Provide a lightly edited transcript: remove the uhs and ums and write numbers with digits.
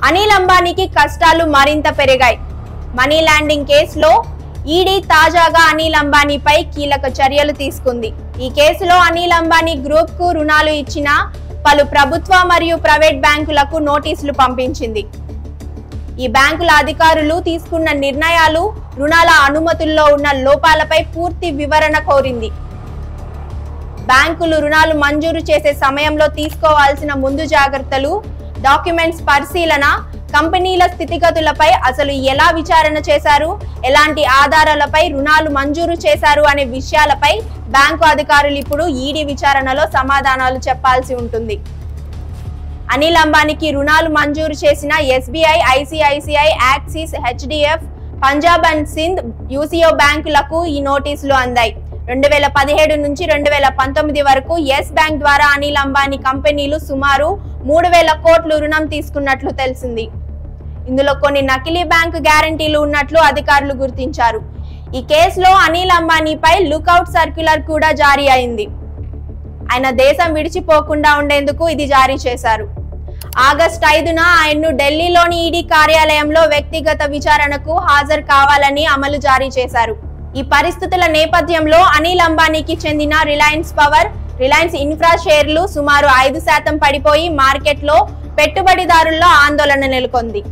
అనిల్ అంబానీకి కష్టాలు మరింత పెరిగాయి. మనీ లాండరింగ్ కేసులో ఈడీ తాజాగా అనిల్ అంబానీపై కీలక చర్యలు తీసుకుంది. ఈ కేసులో అనిల్ అంబానీ గ్రూప్ కు రుణాలు ఇచ్చిన పలు ప్రభుత్వ మరియు ప్రైవేట్ బ్యాంకులకు నోటీసులు పంపించింది. ఈ బ్యాంకుల అధికారులు తీసుకున్న నిర్ణయాలు, రుణాల అనుమతుల్లో ఉన్న లోపాలపై పూర్తి వివరణ కోరింది. బ్యాంకులు రుణాలు మంజూరు చేసే సమయంలో తీసుకోవాల్సిన ముందు జాగ్రత్తలు, డాక్యుమెంట్స్ పరిశీలన, కంపెనీల స్థితిగతులపై అసలు ఎలా విచారణ చేశారు, ఎలాంటి ఆధారాలపై రుణాలు మంజూరు చేశారు అనే విషయాలపై బ్యాంకు అధికారులు ఇప్పుడు ఈడీ విచారణలో సమాధానాలు చెప్పాల్సి ఉంటుంది. అనిల్ అంబానీకి రుణాలు మంజూరు చేసిన SBI, ICICI, axis, HDF, Punjab and Sindh, UCO బ్యాంకులకు ఈ నోటీసులు అందాయి. 2017 నుంచి 2019 వరకు ఎస్ బ్యాంక్ ద్వారా అనిల్ అంబానీ కంపెనీలు సుమారు 3000 కోట్లు రుణం తీసుకున్నట్లు తెలిసింది. ఇందులో కొన్ని నకిలీ బ్యాంకు గ్యారంటీలు ఉన్నట్లు అధికారులు గుర్తించారు. ఈ కేసులో అనిల్ అంబానీపై లుకౌట్ సర్క్యులర్ కూడా జారీ అయింది. ఆయన దేశం విడిచిపోకుండా ఉండేందుకు ఇది జారీ చేశారు. ఆగస్టు 5న ఆయన్ను ఢిల్లీలోని ఈడీ కార్యాలయంలో వ్యక్తిగత విచారణకు హాజరు కావాలని అమలు జారీ చేశారు. ఈ పరిస్థితుల నేపథ్యంలో అనిల్ అంబానీకి చెందిన రిలయన్స్ పవర్, రిలయన్స్ ఇన్ఫ్రా షేర్లు సుమారు 5% పడిపోయి మార్కెట్లో పెట్టుబడిదారుల్లో ఆందోళన నెలకొంది.